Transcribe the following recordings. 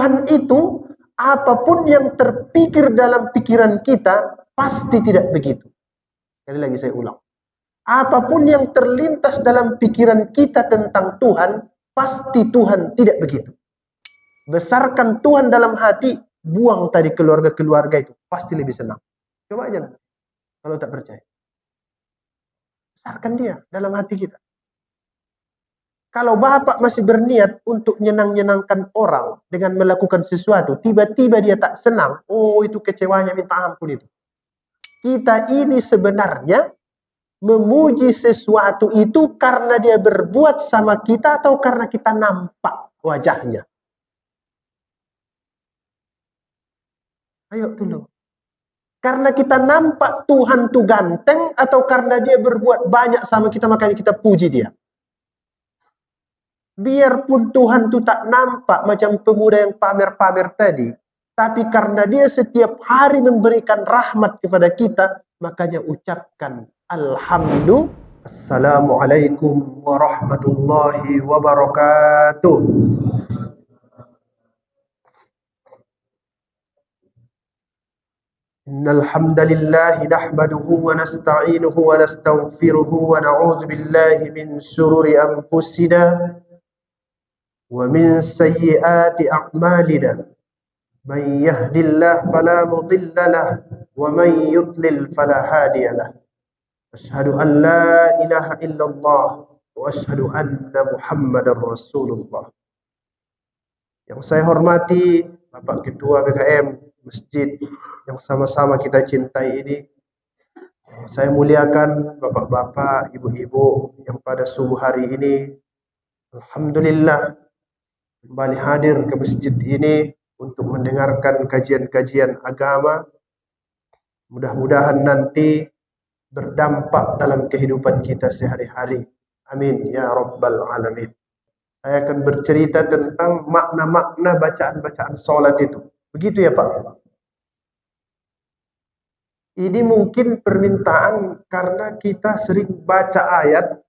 Tuhan itu apapun yang terpikir dalam pikiran kita pasti tidak begitu. Sekali lagi saya ulang. Apapun yang terlintas dalam pikiran kita tentang Tuhan, pasti Tuhan tidak begitu. Besarkan Tuhan dalam hati, buang tadi keluarga-keluarga itu, pasti lebih senang. Coba aja nanti, kalau tak percaya. Besarkan dia dalam hati kita. Kalau Bapak masih berniat untuk nyenang-nyenangkan orang dengan melakukan sesuatu, tiba-tiba dia tak senang, oh itu kecewanya minta ampun itu. Kita ini sebenarnya memuji sesuatu itu karena dia berbuat sama kita atau karena kita nampak wajahnya. Ayo dulu. Karena kita nampak Tuhan tuh ganteng atau karena dia berbuat banyak sama kita makanya kita puji dia. Biarpun Tuhan itu tak nampak macam pemuda yang pamer-pamer tadi, tapi karena dia setiap hari memberikan rahmat kepada kita, makanya ucapkan Alhamdulillah. Assalamualaikum warahmatullahi wabarakatuh. Innal hamdalillah nahmaduhu wa nasta'inuhu wa nastaghfiruhu wa na'udzu billahi min shururi anfusina ومن سيئات أعمالنا من يهد الله فلا مضل له ومن يضلل فلا هادي له أشهد أن لا إله إلا الله وأشهد أن محمدا رسول الله. Yang saya hormati Bapak Ketua BKM Masjid yang sama-sama kita cintai ini, saya muliakan Bapak-bapak, Ibu-ibu yang pada subuh hari ini alhamdulillah kembali hadir ke masjid ini untuk mendengarkan kajian-kajian agama. Mudah-mudahan nanti berdampak dalam kehidupan kita sehari-hari. Amin ya rabbal alamin. Saya akan bercerita tentang makna-makna bacaan-bacaan sholat itu. Begitu ya Pak? Ini mungkin permintaan karena kita sering baca ayat,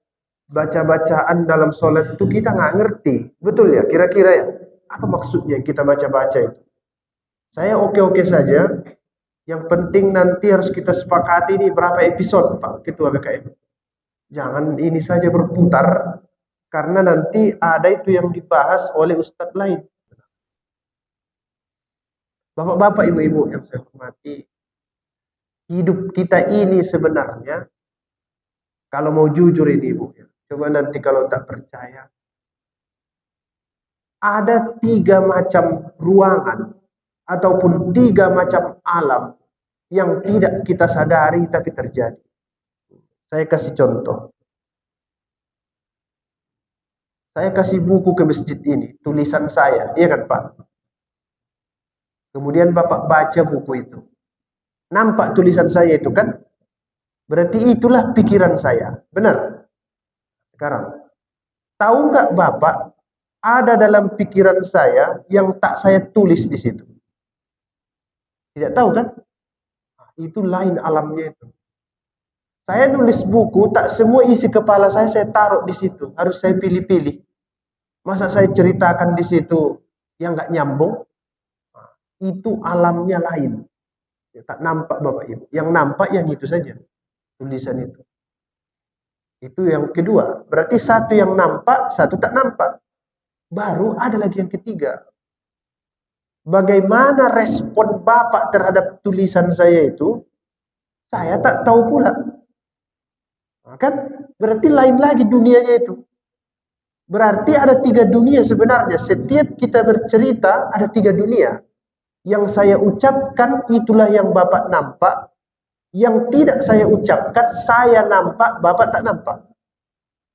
baca-bacaan dalam sholat itu kita nggak ngerti. Betul ya? Kira-kira ya? Apa maksudnya kita baca-baca itu? Saya oke-oke saja. Yang penting nanti harus kita sepakati ini berapa episode Pak Ketua BKM. Jangan ini saja berputar. Karena nanti ada itu yang dibahas oleh ustadz lain. Bapak-bapak, ibu-ibu yang saya hormati. Hidup kita ini sebenarnya, kalau mau jujur ini ibu ya. Coba nanti kalau tak percaya. Ada 3 macam ruangan ataupun 3 macam alam yang tidak kita sadari tapi terjadi. Saya kasih contoh. Saya kasih buku ke masjid ini, tulisan saya, iya kan Pak? Kemudian Bapak baca buku itu. Nampak tulisan saya itu kan? Berarti itulah pikiran saya. Benar? Sekarang, tahu nggak Bapak, ada dalam pikiran saya yang tak saya tulis di situ? Tidak tahu kan? Itu lain alamnya itu. Saya nulis buku, tak semua isi kepala saya taruh di situ. Harus saya pilih-pilih. Masa saya ceritakan di situ yang nggak nyambung? Itu alamnya lain. Ya, tak nampak Bapak Ibu. Yang nampak yang itu saja. Tulisan itu. Itu yang kedua. Berarti satu yang nampak, satu tak nampak. Baru ada lagi yang ketiga. Bagaimana respon Bapak terhadap tulisan saya itu? Saya tak tahu pula. Kan? Berarti lain lagi dunianya itu. Berarti ada 3 dunia sebenarnya. Setiap kita bercerita ada 3 dunia. Yang saya ucapkan itulah yang Bapak nampak. Yang tidak saya ucapkan, saya nampak, Bapak tak nampak.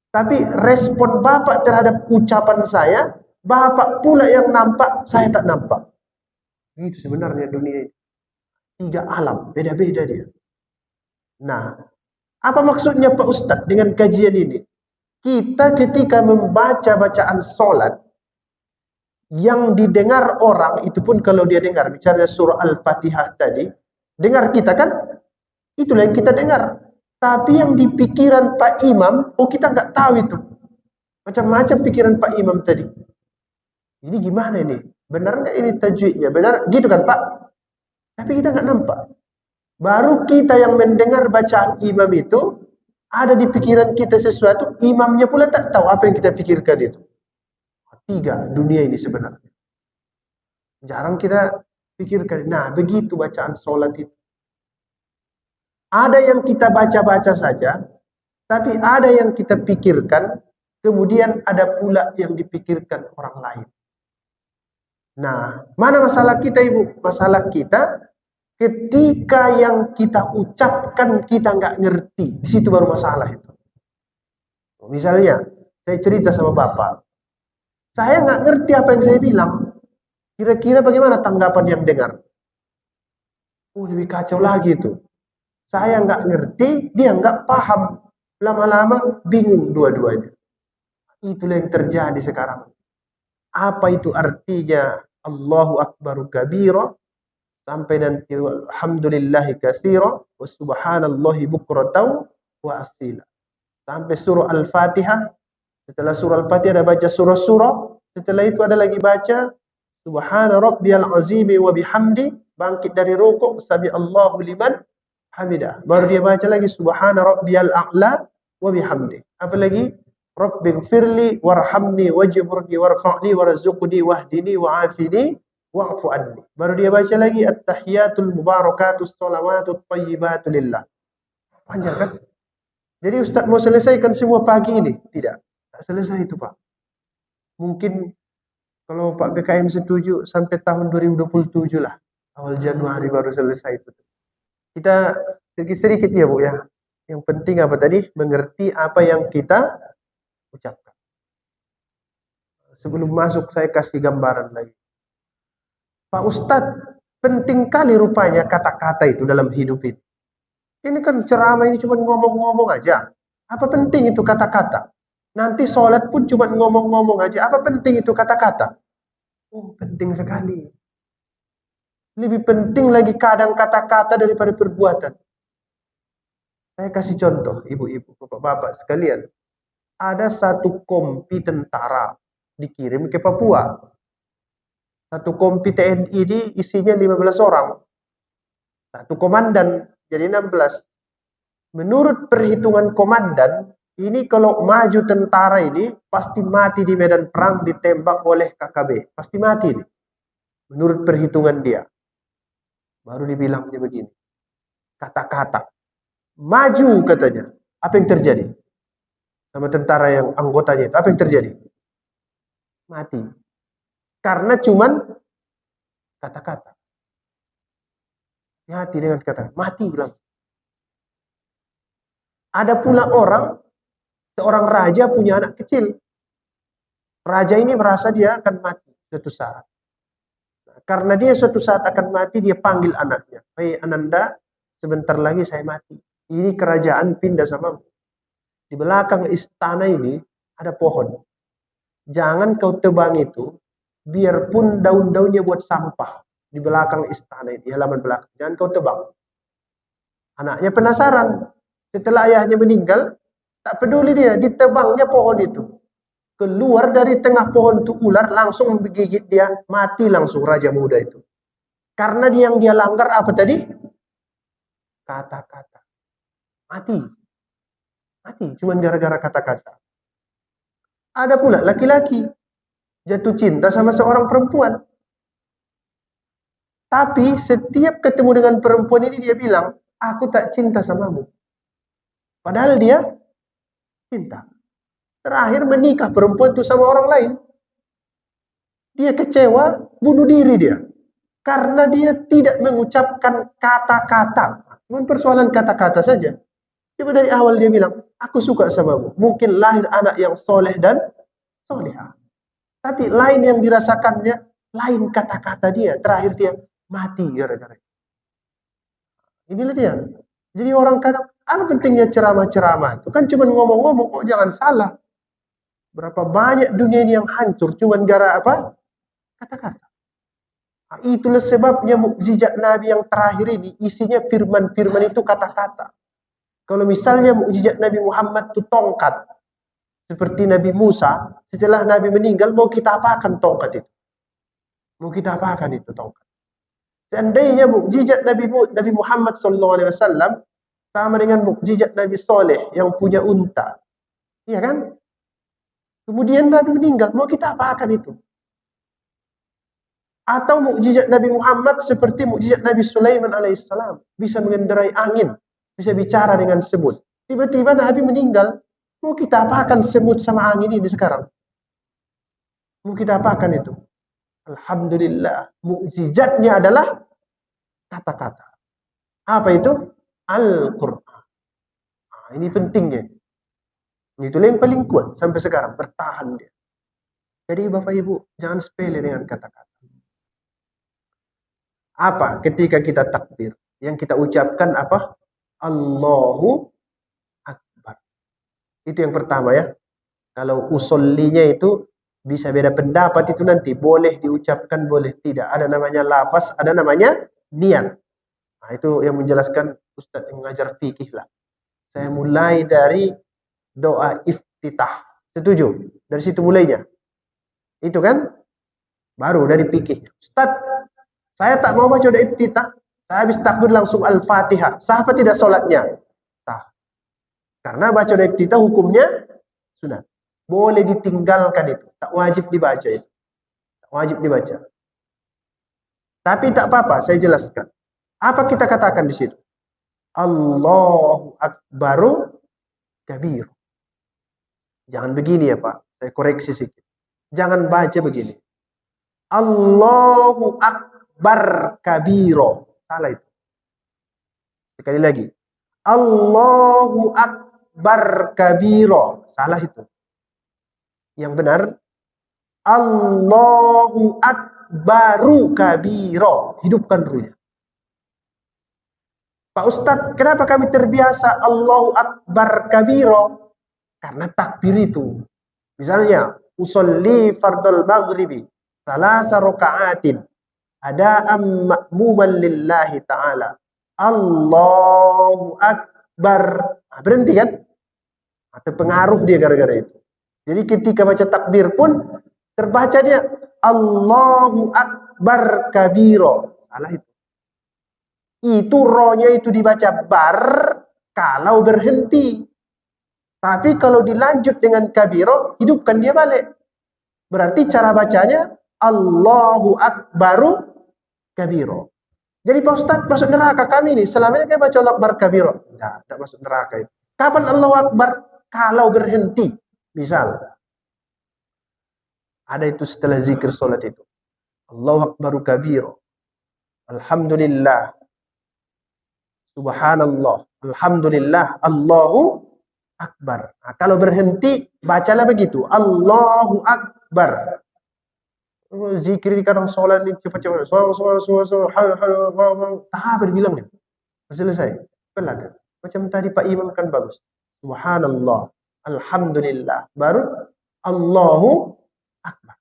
Tapi respon Bapak terhadap ucapan saya, Bapak pula yang nampak, saya tak nampak. Itu sebenarnya dunia itu. 3 alam, beda-beda dia. Nah, apa maksudnya Pak Ustadz dengan kajian ini? Kita ketika membaca bacaan sholat, yang didengar orang, itu pun kalau dia dengar, bicara surah Al-Fatihah tadi, dengar kita kan? Itulah yang kita dengar. Tapi yang di pikiran Pak Imam, oh kita nggak tahu itu. Macam-macam pikiran Pak Imam tadi. Ini gimana ini? Benar nggak ini tajwidnya? Benar, gitu kan Pak? Tapi kita nggak nampak. Baru kita yang mendengar bacaan imam itu, ada di pikiran kita sesuatu, imamnya pula tak tahu apa yang kita pikirkan itu. Tiga dunia ini sebenarnya. Jarang kita pikirkan. Nah, begitu bacaan sholat itu. Ada yang kita baca-baca saja, tapi ada yang kita pikirkan, kemudian ada pula yang dipikirkan orang lain. Nah, mana masalah kita Ibu? Masalah kita ketika yang kita ucapkan kita nggak ngerti. Di situ baru masalah itu. Misalnya, saya cerita sama Bapak. Saya nggak ngerti apa yang saya bilang. Kira-kira bagaimana tanggapan yang dengar? Oh, lebih kacau lagi itu. Saya nggak ngerti, dia nggak paham. Lama-lama bingung dua-duanya. Itulah yang terjadi sekarang. Apa itu artinya Allahu Akbar kabira sampai nanti alhamdulillahi katsira wa subhanallahi bukratan wa asila. Sampai surah Al-Fatihah. Setelah surah Al-Fatihah ada baca surah-surah. Setelah itu ada lagi baca subhana rabbiyal azimi wa bihamdi, bangkit dari rukuk, sami Allahu liman hamidah. Baru dia baca lagi subhana rabbiyal a'la wa bihamdi. Apa lagi? Rabbighfirli warhamni wajburni warfa'ni warzuqni wahdini wa'afini wa'fu anni. Baru dia baca lagi at-tahiyatul mubarakatus shalawatut thayyibatu lillah. Panjang kan? Jadi Ustaz mau selesaikan semua pagi ini? Tidak. Tak selesai itu Pak. Mungkin kalau Pak BKM setuju sampai tahun 2027 lah. Awal Januari baru selesai itu. Kita sedikit-sedikit ya Bu ya. Yang penting apa tadi? Mengerti apa yang kita ucapkan. Sebelum masuk saya kasih gambaran lagi. Pak Ustadz, penting kali rupanya kata-kata itu dalam hidup ini. Ini kan ceramah ini cuma ngomong-ngomong aja. Apa penting itu kata-kata? Nanti sholat pun cuma ngomong-ngomong aja. Apa penting itu kata-kata? Oh, penting sekali. Lebih penting lagi kadang kata-kata daripada perbuatan. Saya kasih contoh, ibu-ibu, bapak-bapak sekalian. Ada satu kompi tentara dikirim ke Papua. Satu kompi TNI ini isinya 15 orang. Satu komandan, jadi 16. Menurut perhitungan komandan, ini kalau maju tentara ini, pasti mati di medan perang ditembak oleh KKB. Pasti mati ini. Menurut perhitungan dia. Baru dibilangnya begini. Kata-kata. Maju katanya. Apa yang terjadi? Sama tentara yang anggotanya itu. Apa yang terjadi? Mati. Karena cuman kata-kata. Hati dengan kata. Mati bilang. Ada pula orang, seorang raja punya anak kecil. Raja ini merasa dia akan mati suatu saat. Karena dia suatu saat akan mati, dia panggil anaknya. Hei Ananda, sebentar lagi saya mati. Ini kerajaan pindah sama. Di belakang istana ini ada pohon. Jangan kau tebang itu, biarpun daun-daunnya buat sampah. Di belakang istana ini, di halaman belakang. Jangan kau tebang. Anaknya penasaran. Setelah ayahnya meninggal, tak peduli dia, ditebangnya pohon itu. Keluar dari tengah pohon itu ular, langsung menggigit dia, mati langsung raja muda itu. Karena yang dia langgar apa tadi? Kata-kata. Mati. Mati, cuma gara-gara kata-kata. Ada pula laki-laki jatuh cinta sama seorang perempuan. Tapi setiap ketemu dengan perempuan ini dia bilang, aku tak cinta samamu. Padahal dia cinta. Terakhir menikah perempuan itu sama orang lain. Dia kecewa, bunuh diri dia. Karena dia tidak mengucapkan kata-kata. Bukan persoalan kata-kata saja. Coba dari awal dia bilang, aku suka samamu. Mungkin lahir anak yang soleh dan solehah. Tapi lain yang dirasakannya, lain kata-kata dia. Terakhir dia mati gara-gara. Inilah dia. Jadi orang kadang, apa pentingnya ceramah-ceramah? Itu kan cuma ngomong-ngomong, oh jangan salah. Berapa banyak dunia ini yang hancur, cuma gara apa? Kata-kata. Nah, itulah sebabnya mukjizat Nabi yang terakhir ini, isinya firman-firman itu kata-kata. Kalau misalnya mukjizat Nabi Muhammad itu tongkat, seperti Nabi Musa, setelah Nabi meninggal, mau kita apakan tongkat itu? Mau kita apakan itu tongkat? Seandainya mukjizat Nabi Muhammad SAW sama dengan mukjizat Nabi Soleh yang punya unta, iya kan? Kemudian Nabi meninggal, mau kita apakan itu? Atau mukjizat Nabi Muhammad seperti mukjizat Nabi Sulaiman alaihissalam, bisa mengendarai angin, bisa bicara dengan semut. Tiba-tiba Nabi meninggal, mau kita apakan semut sama angin ini sekarang? Mau kita apakan itu? Alhamdulillah, mukjizatnya adalah kata-kata. Apa itu? Al-Quran. Nah, ini pentingnya. Itulah yang paling kuat sampai sekarang, bertahan dia. Jadi Bapak Ibu, jangan sepele dengan kata-kata. Apa ketika kita takbir? Yang kita ucapkan apa? Allahu Akbar. Itu yang pertama ya. Kalau usollinya itu bisa beda pendapat itu nanti. Boleh diucapkan, boleh tidak. Ada namanya lafaz, ada namanya niat. Nah, itu yang menjelaskan Ustadz yang mengajar fikih lah. Saya mulai dari doa iftitah. Setuju? Dari situ mulainya. Itu kan? Baru dari fikih. Ustadz, saya tak mau baca doa iftitah. Saya habis takbir langsung Al-Fatihah. Sah apa tidak sholatnya? Sah. Karena baca doa iftitah hukumnya sunat. Boleh ditinggalkan itu. Tak wajib dibaca itu. Tak wajib dibaca. Tapi tak apa-apa, saya jelaskan. Apa kita katakan di situ? Allahu Akbaru kabir. Jangan begini ya Pak, saya koreksi sedikit. Jangan baca begini. Allahu Akbar kabiro. Salah itu. Sekali lagi. Allahu Akbar kabiro. Salah itu. Yang benar. Allahu Akbaru kabiro. Hidupkan ruhnya. Pak Ustadz, kenapa kami terbiasa Allahu Akbar kabiro? Karena takbir itu. Misalnya, usolli fardul maghribi salasa raka'atin ada'am ma'muman lillahi ta'ala. Allahu Akbar. Nah, berhenti kan? Atau pengaruh dia gara-gara itu. Jadi ketika baca takbir pun terbaca dia Allahu Akbar kabiro. Salah itu. Itu rohnya itu dibaca bar kalau berhenti. Tapi kalau dilanjut dengan kabiro, hidupkan dia balik. Berarti cara bacanya Allahu Akbaru kabiro. Jadi Pak Ustadz, masuk neraka kami nih. Selama ini kayak baca Allahu Akbar kabiro. Tidak masuk neraka itu. Kapan Allahu Akbar? Kalau berhenti. Misal, ada itu setelah zikir sholat itu. Allahu Akbaru kabiro. Alhamdulillah. Subhanallah. Alhamdulillah. Allahu Akbar. Nah, kalau berhenti, bacalah begitu. Allahu Akbar. Zikir di kadang sholat ini cepat-cepat. Apa dibilangnya? Selesai. Pelan. Macam tadi Pak Imam kan bagus. Subhanallah. Alhamdulillah. Baru Allahu Akbar.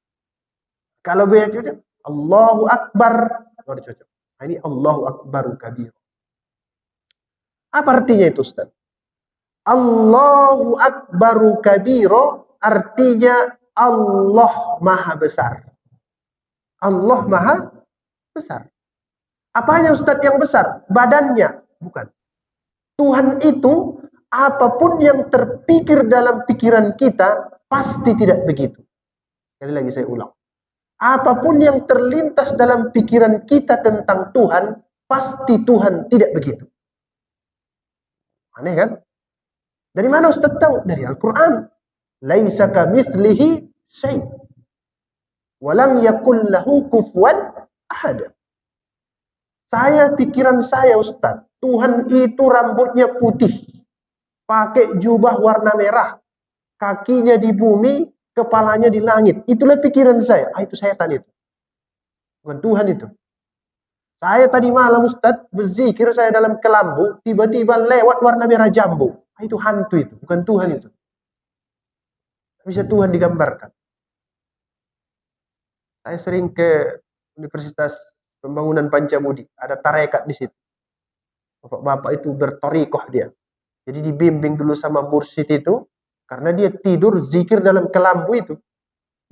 Kalau begitu, Allahu Akbar. Baru cocok. Nah, ini Allahu Akbaru kabir. Apa artinya itu Ustaz? Allahu Akbaru kabiro artinya Allah Maha Besar. Allah Maha Besar. Apanya Ustaz yang besar? Badannya. Bukan. Tuhan itu apapun yang terpikir dalam pikiran kita pasti tidak begitu. Sekali lagi saya ulang. Apapun yang terlintas dalam pikiran kita tentang Tuhan pasti Tuhan tidak begitu. Aneh kan? Dari mana Ustaz tahu? Dari Al-Quran. Laisa kamitslihi syai'. Walam yakul lahu kufuwan ahad. Pikiran saya Ustaz, Tuhan itu rambutnya putih, pakai jubah warna merah, kakinya di bumi, kepalanya di langit. Itulah pikiran saya. Itu setan itu. Bukan Tuhan itu. Saya tadi malam Ustaz berzikir saya dalam kelambu, tiba-tiba lewat warna merah jambu. Itu hantu itu, bukan Tuhan itu. Bisa Tuhan digambarkan. Saya sering ke Universitas Pembangunan Pancamudi, ada tarekat di situ. Bapak-bapak itu bertorikoh dia. Jadi dibimbing dulu sama mursyid itu, karena dia tidur zikir dalam kelambu itu.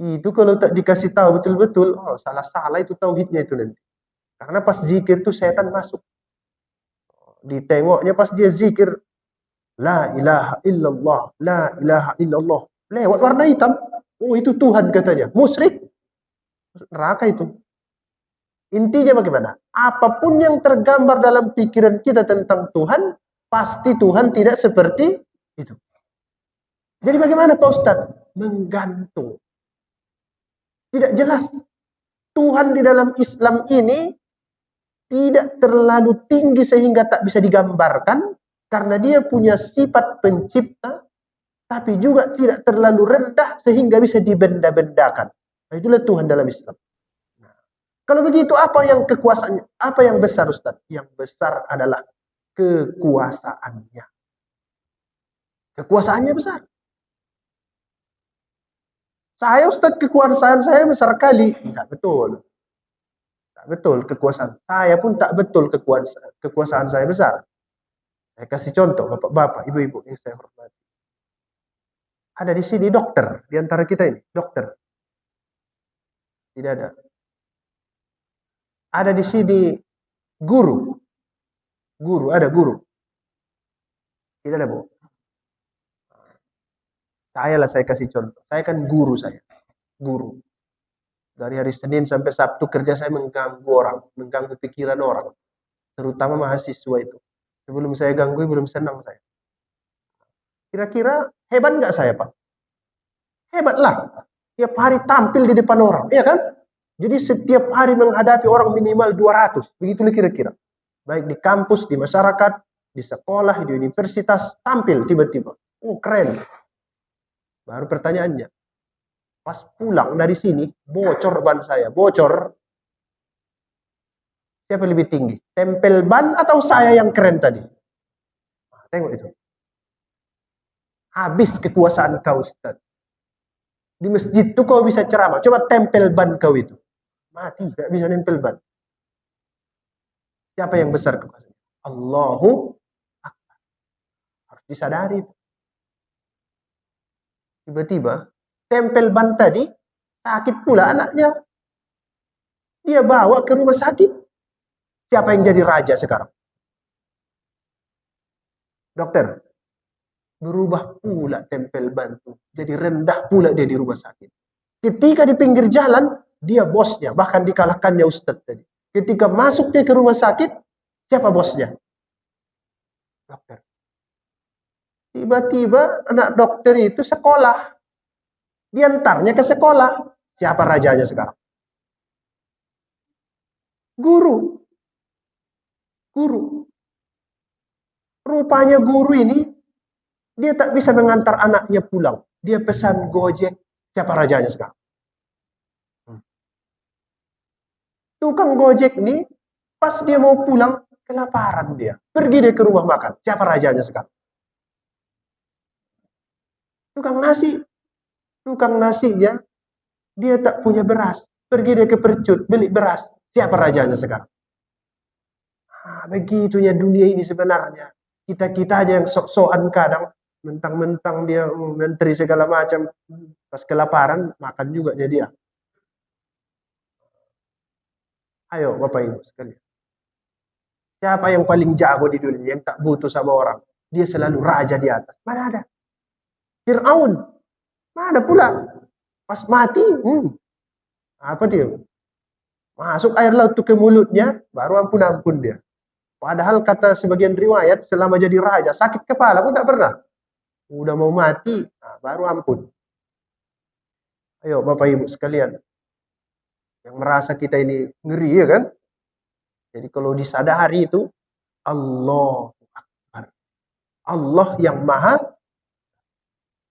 Itu kalau tak dikasih tahu betul-betul, oh salah-salah itu tauhidnya itu nanti. Karena pas zikir itu setan masuk. Ditengoknya pas dia zikir, la ilaha illallah, la ilaha illallah. Lewat warna hitam. Oh itu Tuhan katanya. Musyrik. Neraka itu. Intinya bagaimana? Apapun yang tergambar dalam pikiran kita tentang Tuhan, pasti Tuhan tidak seperti itu. Jadi bagaimana Pak Ustadz? Menggantung. Tidak jelas. Tuhan di dalam Islam ini tidak terlalu tinggi sehingga tak bisa digambarkan, karena dia punya sifat pencipta, tapi juga tidak terlalu rendah sehingga bisa dibenda-bendakan. Nah, itulah Tuhan dalam Islam. Nah, kalau begitu apa yang kekuasaannya? Apa yang besar Ustaz? Yang besar adalah kekuasaannya. Kekuasaannya besar. Saya Ustaz kekuasaan saya besar kali. Tidak betul. Tak betul kekuasaan. Saya pun tak betul kekuasaan saya besar. Saya kasih contoh bapak-bapak, ibu-ibu yang saya hormati. Ada di sini dokter, di antara kita ini, dokter. Tidak ada. Ada di sini guru. Guru, ada guru. Tidak ada, Bu. Saya kasih contoh. Saya kan guru saya. Guru. Dari hari Senin sampai Sabtu kerja saya mengganggu orang, mengganggu pikiran orang. Terutama mahasiswa itu. Sebelum saya ganggu, belum senang saya. Kira-kira hebat nggak saya, Pak? Hebatlah. Tiap hari tampil di depan orang, iya kan? Jadi setiap hari menghadapi orang minimal 200, begitulah kira-kira. Baik di kampus, di masyarakat, di sekolah, di universitas, tampil tiba-tiba. Oh, keren. Baru pertanyaannya, pas pulang dari sini, bocor ban saya, bocor. Siapa lebih tinggi? Tempel ban atau saya yang keren tadi? Nah, tengok itu. Habis kekuasaan kau, Ustaz. Di masjid itu kau bisa ceramah. Coba tempel ban kau itu. Mati, tidak bisa nempel ban. Siapa yang besar kekuasaan? Allahu Akbar. Harus disadari. Tiba-tiba, tempel ban tadi, sakit pula anaknya. Dia bawa ke rumah sakit. Siapa yang jadi raja sekarang? Dokter. Berubah pula tempel ban itu. Jadi rendah pula dia di rumah sakit. Ketika di pinggir jalan, dia bosnya. Bahkan dikalahkannya Ustadz tadi. Ketika masuk dia ke rumah sakit, siapa bosnya? Dokter. Tiba-tiba anak dokter itu sekolah. Diantarnya ke sekolah. Siapa rajanya sekarang? Guru. Guru. Rupanya guru ini, dia tak bisa mengantar anaknya pulang. Dia pesan Gojek. Siapa rajanya sekarang? Tukang Gojek nih, pas dia mau pulang, kelaparan dia. Pergi dia ke rumah makan. Siapa rajanya sekarang? Tukang nasi. Tukang nasinya, dia tak punya beras. Pergi dia ke percut, beli beras. Siapa rajanya sekarang? Nah, begitunya dunia ini sebenarnya. Kita-kita aja yang sok-sokan kadang. Mentang-mentang dia menteri segala macam. Pas kelaparan, makan juga dia. Ayo Bapak Ibu sekalian. Siapa yang paling jago di dunia, yang tak butuh sama orang? Dia selalu raja di atas. Mana ada? Fir'aun. Mana pula? Pas mati, apa dia? Masuk air laut itu ke mulutnya, baru ampun-ampun dia. Padahal kata sebagian riwayat, selama jadi raja, sakit kepala pun tak pernah. Udah mau mati, nah, baru ampun. Ayo Bapak Ibu sekalian, yang merasa kita ini ngeri ya kan? Jadi kalau disadari itu, Allahu Akbar. Allah yang maha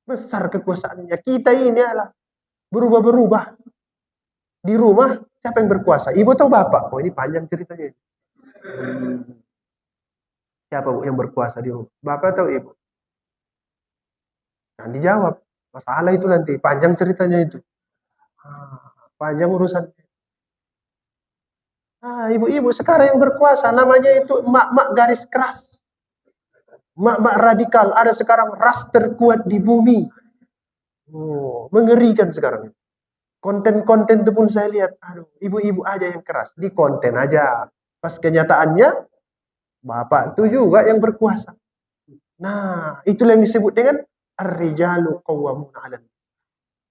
besar kekuasaannya. Kita ini adalah berubah-berubah. Di rumah, siapa yang berkuasa? Ibu atau bapak? Oh ini panjang ceritanya. Siapa Bu yang berkuasa di rumah? Bapak atau ibu? Jangan dijawab. Masalah itu nanti. Panjang ceritanya itu. Panjang urusan. Ibu-ibu sekarang yang berkuasa namanya itu emak-emak garis keras. Emak-emak radikal. Ada sekarang ras terkuat di bumi. Oh, mengerikan sekarang. Konten-konten itu pun saya lihat, aduh, ibu-ibu aja yang keras. Di konten aja. Pas kenyataannya, bapak itu juga yang berkuasa. Nah, itulah yang disebut dengan ar-rijalu qawwamuna 'alan.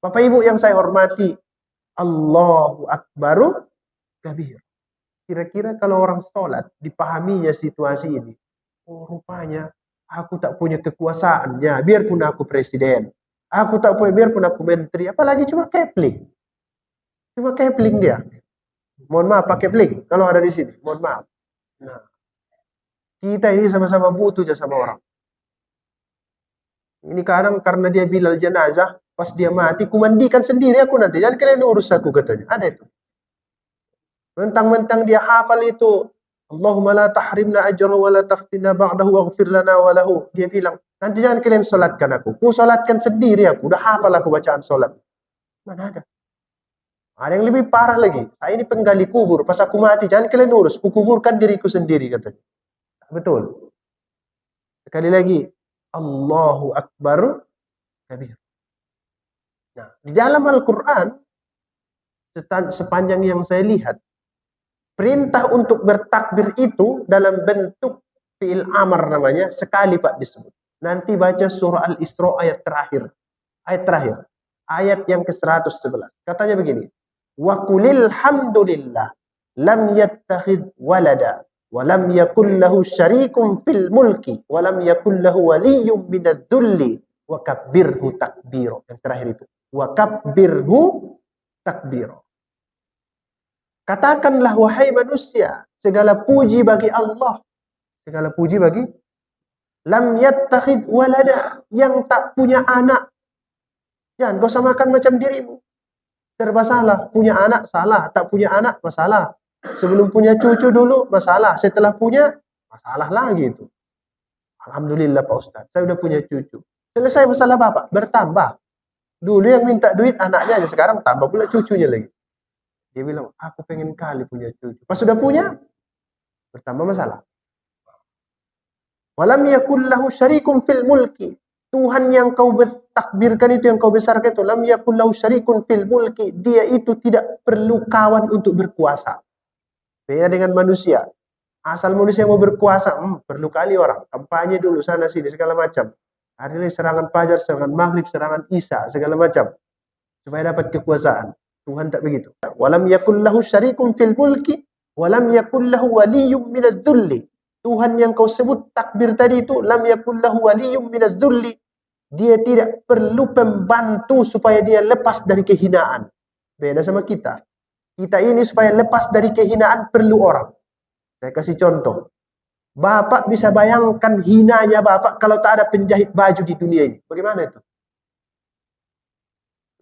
Bapak Ibu yang saya hormati, Allahu akbaru kabir. Kira-kira kalau orang sholat, dipahaminya situasi ini. Oh, rupanya aku tak punya kekuasaannya, biarpun aku presiden. Aku tak punya, biarpun aku menteri, apalagi cuma kepling. Cuma kepling dia. Mohon maaf, pakai kepling kalau ada di sini. Mohon maaf. Nah, kita ini sama-sama butuh aja sama orang. Ini kadang karena dia bilal jenazah, pas dia mati, kumandikan sendiri aku nanti. Jangan kalian urus aku katanya. Ada itu. Mentang-mentang dia hafal itu, Allahumma la tahrimna ajrahu wa la taftina ba'dahu waghfir lana wa lahu. Dia bilang, nanti jangan kalian solatkan aku. Ku solatkan sendiri aku. Udah hafal aku bacaan solat. Mana ada? Ada yang lebih parah lagi. Saya ini penggali kubur. Pas aku mati, jangan kalian urus. Ku kuburkan diriku sendiri katanya. Betul. Sekali lagi, Allahu Akbar kabir. Nah, di dalam Al-Quran, sepanjang yang saya lihat, perintah untuk bertakbir itu dalam bentuk fi'il amar namanya, sekali Pak disebut. Nanti baca surah Al-Isra ayat terakhir. Ayat terakhir. Ayat yang ke-111. Katanya begini. Wa qulil hamdulillah lam yattakhidh walada wa lam yakul lahu syarikun fil mulki wa lam yakul lahu waliyyun minadh-dhulli wa kabbirhu takbira. Yang terakhir itu. Wa kabbirhu takbira. Katakanlah wahai manusia, segala puji bagi Allah. Segala puji bagi lam yattakhid walada, yang tak punya anak. Jangan kau samakan macam dirimu. Serba salah. Punya anak salah, tak punya anak masalah. Sebelum punya cucu dulu masalah, setelah punya masalah lagi itu. Alhamdulillah Pak Ustaz, saya udah punya cucu. Selesai masalah Bapak, bertambah. Dulu yang minta duit anaknya aja, sekarang tambah pula cucunya lagi. Dia bilang, aku pengen kali punya cucu. Pas sudah punya, bertambah masalah. Walam yakul lahu syarikun fil mulki. Tuhan yang kau takbirkan itu, yang kau besarkan itu, lam yakul lahu syarikun fil mulki. Dia itu tidak perlu kawan untuk berkuasa. Beda dengan manusia. Asal manusia mau berkuasa, perlu kali orang. Kampanye dulu, sana sini, segala macam. Hari ini serangan fajar, serangan maghrib, serangan isya, segala macam. Supaya dapat kekuasaan. Tuhan tak begitu. Walam yakul lahu syarikun fil mulki, walam yakul lahu waliyyun minadh-dhulli. Tuhan yang kau sebut takbir tadi itu, lam yakul lahu waliyyun minadh-dhulli. Dia tidak perlu pembantu supaya dia lepas dari kehinaan. Beda sama kita. Kita ini supaya lepas dari kehinaan perlu orang. Saya kasih contoh. Bapak bisa bayangkan hinanya Bapak kalau tak ada penjahit baju di dunia ini. Bagaimana itu?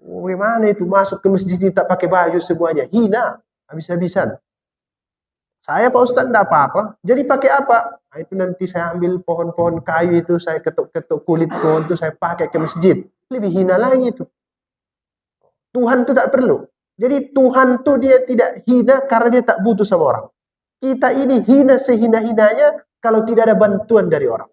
Bagaimana itu masuk ke masjid tak pakai baju semuanya? Hina, habis-habisan. Saya Pak Ustaz tidak apa-apa. Jadi pakai apa? Nah, itu nanti saya ambil pohon-pohon kayu itu, saya ketuk-ketuk kulit pohon itu, saya pakai ke masjid. Lebih hina lagi itu. Tuhan itu tak perlu. Jadi Tuhan itu dia tidak hina karena dia tak butuh sama orang. Kita ini hina sehina-hinanya kalau tidak ada bantuan dari orang.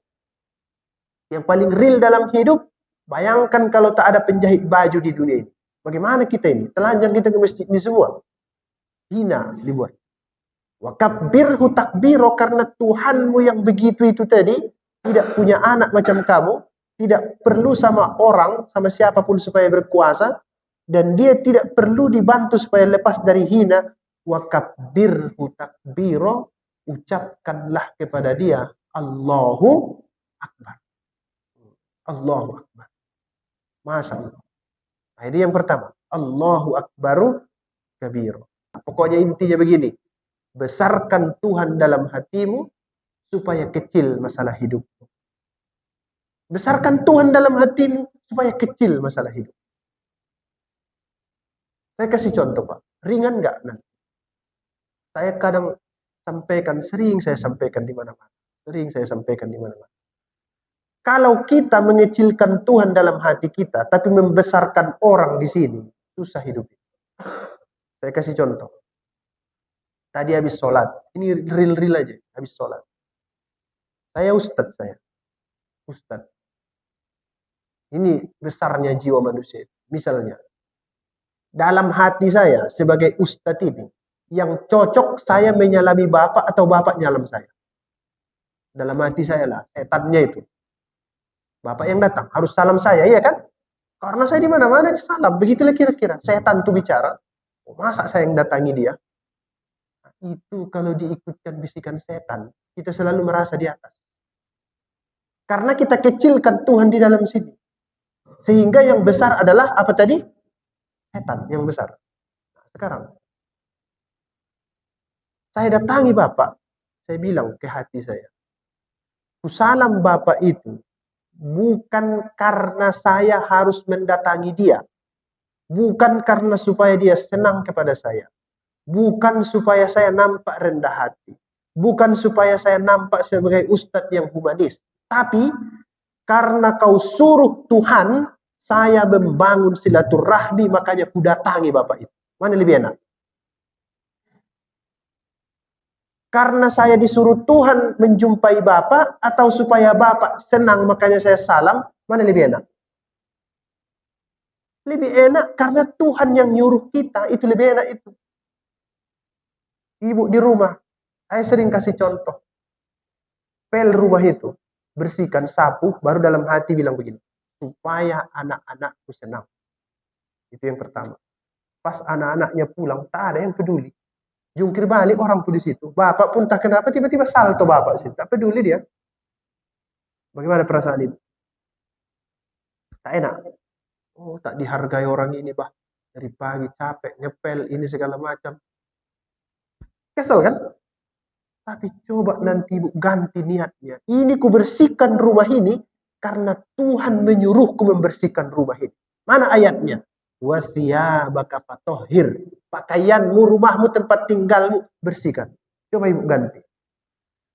Yang paling real dalam hidup, bayangkan kalau tak ada penjahit baju di dunia ini. Bagaimana kita ini? Telanjang kita ke masjid ini semua. Hina dibuat. Wa kabbirhu takbiro, karena Tuhanmu yang begitu itu tadi, tidak punya anak macam kamu, tidak perlu sama orang, sama siapapun supaya berkuasa, dan dia tidak perlu dibantu supaya lepas dari hina. Wa kabbirhu takbiro, ucapkanlah kepada dia Allahu Akbar. Allahu Akbar. Masya Allah. Nah, ini yang pertama. Allahu Akbaru kabiro. Pokoknya intinya begini. Besarkan Tuhan dalam hatimu supaya kecil masalah hidupmu. Besarkan Tuhan dalam hatimu supaya kecil masalah hidup. Saya kasih contoh Pak. Ringan nggak nanti? Saya kadang sampaikan, sering saya sampaikan di mana-mana. Sering saya sampaikan di mana-mana. Kalau kita mengecilkan Tuhan dalam hati kita, tapi membesarkan orang di sini, susah hidup. Saya kasih contoh. Tadi habis sholat. Ini real-real aja. Habis sholat. Saya ustadz saya. Ustadz. Ini besarnya jiwa manusia. Misalnya. Dalam hati saya sebagai ustadz ini, yang cocok saya menyalami bapak atau bapak nyalam saya. Dalam hati saya lah, setannya itu. Bapak yang datang harus salam saya, iya kan? Karena saya di mana-mana disalam. Begitulah kira-kira. Setan itu bicara. Masa saya yang datangi dia? Itu kalau diikutkan bisikan setan, kita selalu merasa di atas. Karena kita kecilkan Tuhan di dalam sini. Sehingga yang besar adalah apa tadi? Setan yang besar. Nah, sekarang saya datangi Bapak, saya bilang ke hati saya, kusalam Bapak itu bukan karena saya harus mendatangi dia, bukan karena supaya dia senang kepada saya, bukan supaya saya nampak rendah hati, bukan supaya saya nampak sebagai ustadz yang humanis, tapi karena kau suruh Tuhan saya membangun silaturahmi, makanya ku datangi Bapak itu. Mana lebih enak? Karena saya disuruh Tuhan menjumpai Bapak, atau supaya Bapak senang makanya saya salam, mana lebih enak? Lebih enak karena Tuhan yang nyuruh kita, itu lebih enak itu. Ibu di rumah, saya sering kasih contoh. Pel rumah itu, bersihkan, sapu, baru dalam hati bilang begini, supaya anak-anakku senang. Itu yang pertama. Pas anak-anaknya pulang, tak ada yang peduli. Jungkir balik orang tuh di situ. Bapak pun tak kenapa tiba-tiba salto bapak sih. Tak peduli dia. Bagaimana perasaan itu? Tak enak. Oh, tak dihargai orang ini, bah. Dari pagi capek, ngepel, ini segala macam. Kesel kan? Tapi coba nanti Ibu ganti niatnya. Ini ku bersihkan rumah ini karena Tuhan menyuruhku membersihkan rumah ini. Mana ayatnya? Wasiyabaka fatohhir. Pakaianmu, rumahmu, tempat tinggalmu bersihkan. Coba Ibu ganti.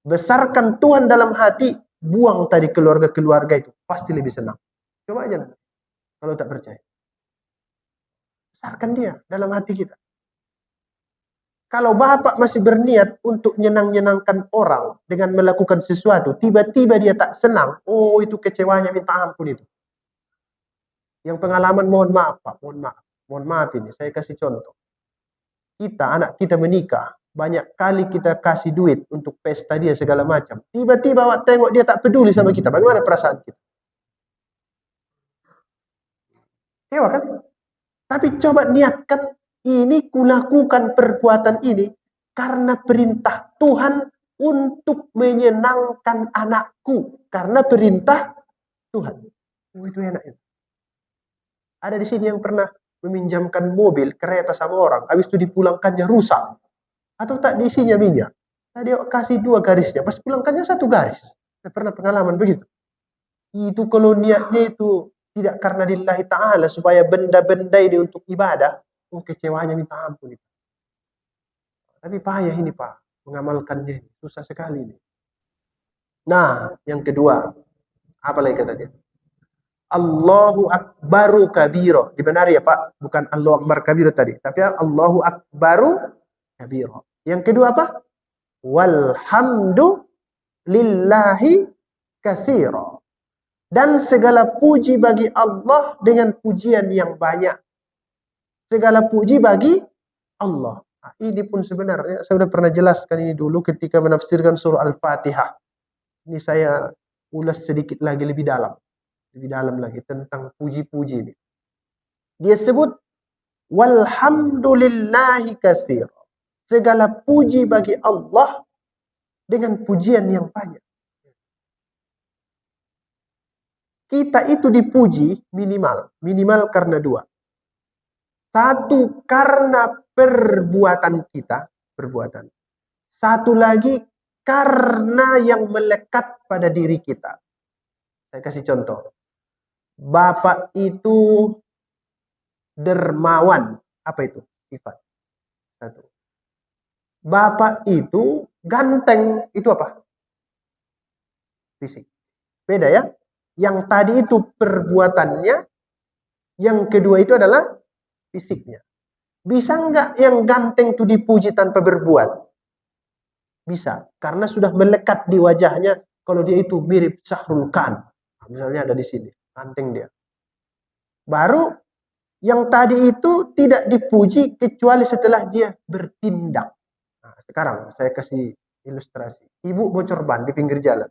Besarkan Tuhan dalam hati, buang tadi keluarga-keluarga itu. Pasti lebih senang. Coba aja nanti. Kalau tak percaya. Besarkan dia dalam hati kita. Kalau Bapak masih berniat untuk nyenang-nyenangkan orang dengan melakukan sesuatu, tiba-tiba dia tak senang, oh itu kecewanya minta ampun itu. Yang pengalaman mohon maaf Pak, mohon maaf ini, saya kasih contoh. Kita, anak kita menikah, banyak kali kita kasih duit untuk pesta dia segala macam. Tiba-tiba awak tengok dia tak peduli sama kita, bagaimana perasaan kita? Kecewa kan? Tapi coba niatkan, ini kulakukan perbuatan ini karena perintah Tuhan untuk menyenangkan anakku. Karena perintah Tuhan. Oh, itu enak itu. Ada di sini yang pernah meminjamkan mobil, kereta sama orang. Habis itu dipulangkannya rusak. Atau tak diisinya minyak. Tadi kasih 2 garisnya. Pas pulangkannya 1 garis. Saya pernah pengalaman begitu. Itu kalau niatnya itu tidak karena lillahi ta'ala, supaya benda-benda ini untuk ibadah, oh kecewanya minta ampun. Tapi payah ini Pak, mengamalkannya. Susah sekali ini. Nah, yang kedua, apa lagi kata dia? Allahu akbaru kabiro. Dibenari ya Pak, bukan Allahu akbar kabiro tadi. Tapi Allahu akbaru kabiro. Yang kedua apa? Walhamdu lillahi katsira. Dan segala puji bagi Allah dengan pujian yang banyak. Segala puji bagi Allah. Nah, ini pun sebenarnya saya sudah pernah jelaskan ini dulu ketika menafsirkan surah Al-Fatihah. Ini saya ulas sedikit lagi lebih dalam lagi tentang puji-puji ini. Dia sebut walhamdulillahi katsira. Segala puji bagi Allah dengan pujian yang banyak. Kita itu dipuji minimal karena 2. 1 karena perbuatan kita, Satu lagi karena yang melekat pada diri kita. Saya kasih contoh. Bapak itu dermawan. Apa itu? Sifat. 1. Bapak itu ganteng. Itu apa? Fisik. Beda ya? Yang tadi itu perbuatannya, yang kedua itu adalah fisiknya. Bisa enggak yang ganteng itu dipuji tanpa berbuat? Bisa, karena sudah melekat di wajahnya kalau dia itu mirip Syahrul Khan. Misalnya ada di sini, ganteng dia. Baru Yang tadi itu tidak dipuji kecuali setelah dia bertindak. Nah, sekarang saya kasih ilustrasi. Ibu bocor ban di pinggir jalan.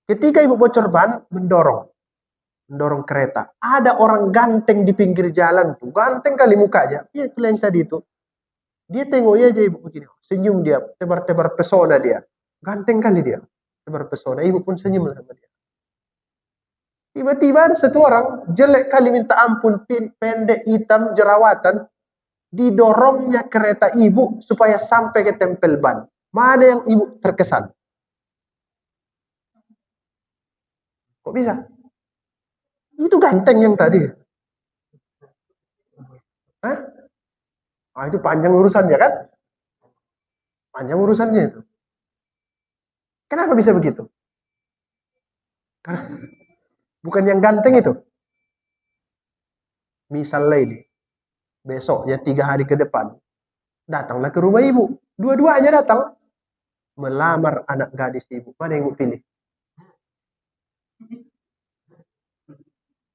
Ketika ibu bocor ban, mendorong kereta. Ada orang ganteng di pinggir jalan tuh. Ganteng kali mukanya. Iya, itu yang tadi itu. Dia tengok aja ibu begini. Senyum dia, tebar-tebar pesona dia. Ganteng kali dia. Tebar pesona. Ibu pun senyum sama dia. Tiba-tiba ada satu orang, jelek kali minta ampun, pendek, hitam, jerawatan. Didorongnya kereta ibu supaya sampai ke tempel ban. Mana yang ibu terkesan? Kok bisa? Itu ganteng yang tadi. Hah? Ah, itu panjang urusannya kan? Panjang urusannya itu. Kenapa bisa begitu? Karena bukan yang ganteng itu. Misalnya ini, besoknya 3 hari ke depan, datanglah ke rumah ibu. Dua-duanya datang. Melamar anak gadis ibu. Mana yang ibu pilih?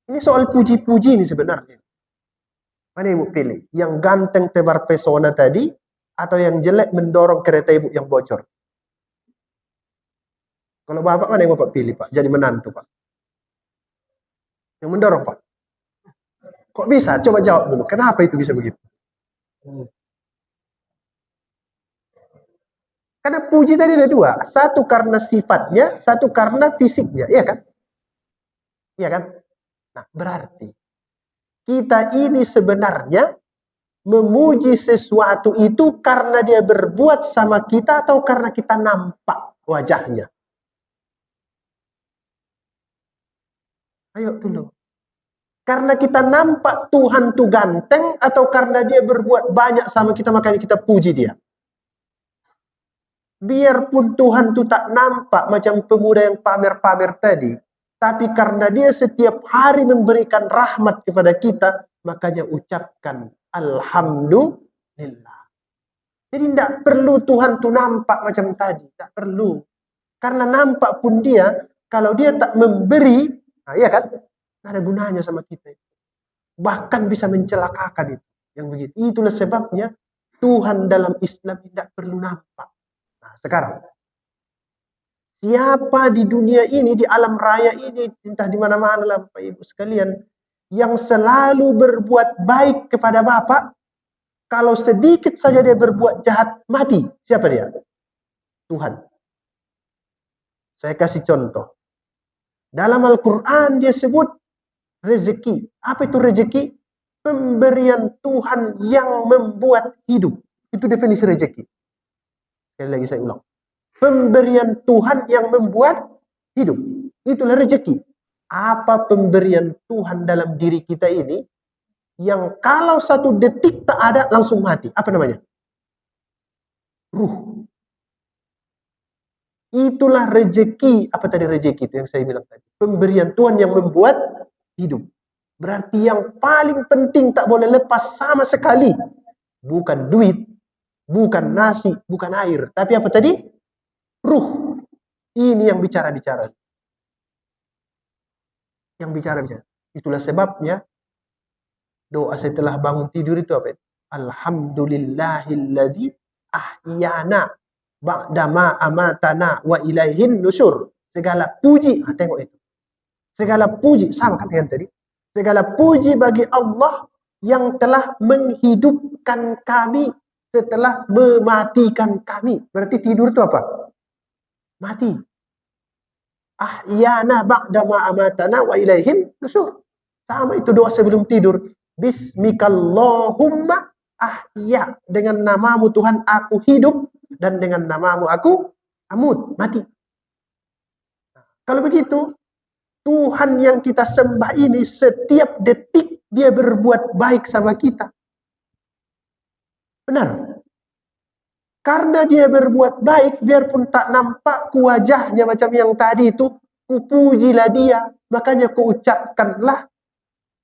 Ini soal puji-puji ini sebenarnya. Mana yang ibu pilih? Yang ganteng tebar pesona tadi, atau yang jelek mendorong kereta ibu yang bocor? Kalau bapak, mana yang bapak pilih, Pak? Jadi menantu, Pak. Yang mendorong, Pak. Kok bisa? Coba jawab dulu. Kenapa itu bisa begitu? Karena puji tadi ada dua. Satu karena sifatnya, satu karena fisiknya. Iya kan? Iya kan? Nah, berarti kita ini sebenarnya memuji sesuatu itu karena dia berbuat sama kita atau karena kita nampak wajahnya. Ayo dulu. Karena kita nampak Tuhan tuh ganteng atau karena dia berbuat banyak sama kita makanya kita puji dia. Biarpun Tuhan tuh tak nampak macam pemuda yang pamer-pamer tadi, tapi karena dia setiap hari memberikan rahmat kepada kita, makanya ucapkan Alhamdulillah. Jadi tidak perlu Tuhan tuh nampak macam tadi, tak perlu. Karena nampak pun dia, kalau dia tak memberi, nah iya kan? Tidak ada gunanya sama kita. Bahkan bisa mencelakakan itu. Yang begitu. Itulah sebabnya Tuhan dalam Islam tidak perlu nampak. Nah, sekarang siapa di dunia ini, di alam raya ini, entah di mana-mana lah Bapak Ibu sekalian, yang selalu berbuat baik kepada Bapak, kalau sedikit saja dia berbuat jahat, mati. Siapa dia? Tuhan. Saya kasih contoh. Dalam Al-Quran dia sebut rezeki. Apa itu rezeki? Pemberian Tuhan yang membuat hidup. Itu definisi rezeki. Sekali lagi saya ulang. Pemberian Tuhan yang membuat hidup. Itulah rezeki. Apa pemberian Tuhan dalam diri kita ini yang kalau 1 detik tak ada langsung mati? Apa namanya? Ruh. Itulah rezeki. Apa tadi rezeki itu yang saya bilang tadi? Pemberian Tuhan yang membuat hidup. Berarti yang paling penting tak boleh lepas sama sekali. Bukan duit, bukan nasi, bukan air. Tapi apa tadi? Ruh. Ini yang bicara-bicara. Yang bicara-bicara. Itulah sebabnya doa setelah bangun tidur itu apa? Alhamdulillahilladzi ahyana ba'dama amatana wa ilaihin nusur. Segala puji, tengok itu. Segala puji, sama kan dengan tadi. Segala puji bagi Allah yang telah menghidupkan kami setelah mematikan kami. Berarti tidur itu apa? Mati. Ahyana ba'dama amatana wa ilaihin nusur. Sama itu doa sebelum tidur. Bismikallahumma ahya. Dengan namamu Tuhan aku hidup. Dan dengan namamu aku amut. Mati. Kalau begitu, Tuhan yang kita sembah ini setiap detik dia berbuat baik sama kita. Benar. Karena dia berbuat baik, biarpun tak nampak wajahnya macam yang tadi itu, kupujilah dia. Makanya kuucapkanlah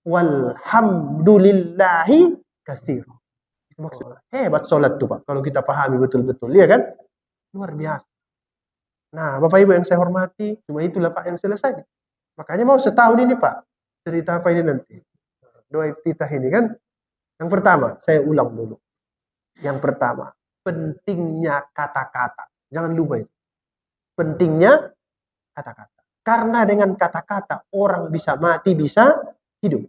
walhamdulillahi katsir. Hebat sholat tuh Pak, kalau kita pahami betul-betul, ya kan? Luar biasa. Nah, Bapak Ibu yang saya hormati, cuma itulah Pak yang selesai. Makanya mau setahun ini Pak, cerita apa ini nanti? Doa iftitah ini kan. Yang pertama, saya ulang dulu. Yang pertama, pentingnya kata-kata. Jangan lupa itu. Pentingnya kata-kata. Karena dengan kata-kata orang bisa mati, bisa hidup.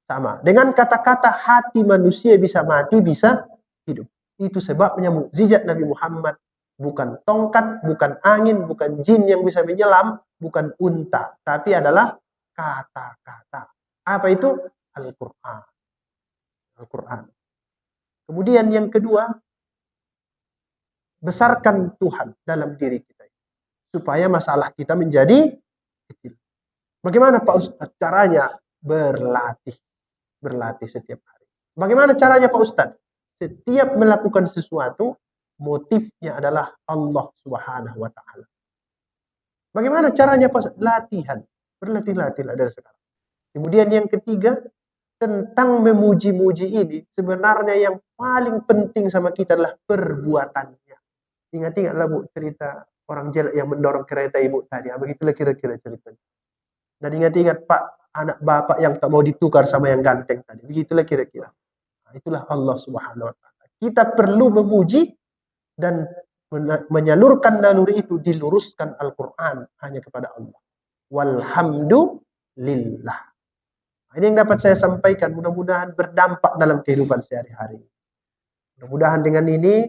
Sama. Dengan kata-kata hati manusia bisa mati, bisa hidup. Itu sebabnya mukjizat Nabi Muhammad. Bukan tongkat, bukan angin, bukan jin yang bisa menyelam, bukan unta. Tapi adalah kata-kata. Apa itu? Al-Quran. Al-Quran. Kemudian yang kedua, besarkan Tuhan dalam diri kita. Supaya masalah kita menjadi kecil. Bagaimana Pak Ustadz caranya? Berlatih. Berlatih setiap hari. Bagaimana caranya Pak Ustadz? Setiap melakukan sesuatu, motifnya adalah Allah Subhanahu wa Ta'ala. Bagaimana caranya Pak Ustadz? Latihan. Berlatih-latihlah dari sekarang. Kemudian yang ketiga, tentang memuji-muji ini, sebenarnya yang paling penting sama kita adalah perbuatannya. Ingat-ingatlah Bu, cerita orang jelek yang mendorong kereta Ibu tadi. Begitulah kira-kira ceritanya. Dan ingat-ingat Pak, anak bapak yang tak mau ditukar sama yang ganteng tadi. Begitulah kira-kira. Nah, itulah Allah Subhanahu wa Ta'ala. Kita perlu memuji dan menyalurkan naluri itu, diluruskan Al-Quran hanya kepada Allah. Walhamdulillah. Nah, ini yang dapat saya sampaikan. Mudah-mudahan berdampak dalam kehidupan sehari-hari. Mudah-mudahan dengan ini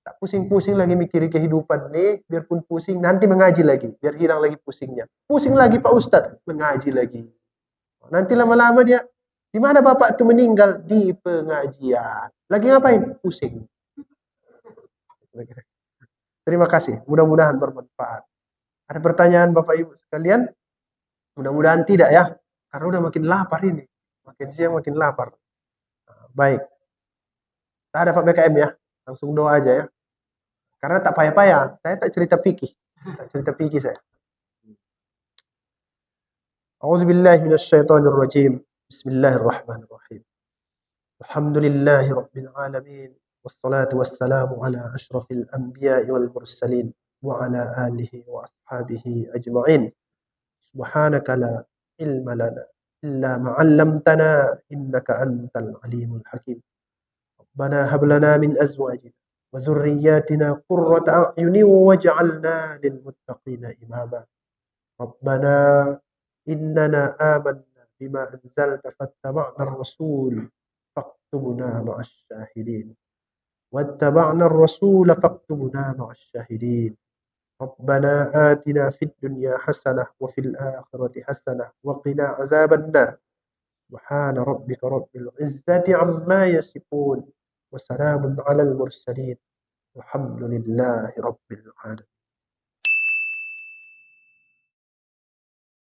tak pusing-pusing lagi mikiri kehidupan nih, biarpun pusing, nanti mengaji lagi, biar hilang lagi pusingnya. Pusing lagi Pak Ustadz, mengaji lagi. Nanti lama-lama dia, di mana Bapak itu meninggal? Di pengajian. Lagi ngapain? Pusing. Terima kasih, mudah-mudahan bermanfaat. Ada pertanyaan Bapak Ibu sekalian? Mudah-mudahan tidak ya, karena udah makin lapar ini. Makin siang makin lapar. Nah, baik. Tak ada Pak BKM ya, langsung doa aja ya. Karena tak payah-payah, saya tak cerita fikih. Tak cerita fikih saya. A'udzubillahi minasyaitonir rajim. Bismillahirrahmanirrahim. Alhamdulillahi rabbil alamin. Wassalatu wassalamu ala asyrafil anbiya'i wal mursalin wa ala alihi wa ashabihi ajma'in. Subhanaka la ilma lana illa ma 'allamtana innaka antal alimul hakim. Rabbana hab lana min azwajina وذرياتنا قرة أعين واجعلنا للمتقين إماما ربنا إننا آمنا بما أنزلت فاتبعنا الرسول فاكتبنا مع الشاهدين واتبعنا الرسول فاكتبنا مع الشاهدين ربنا آتنا في الدنيا حسنة وفي الآخرة حسنة وقنا عذاب النار سبحان ربك رب العزة عما يصفون وسلام على المرسلين والحمد لله رب العالمين.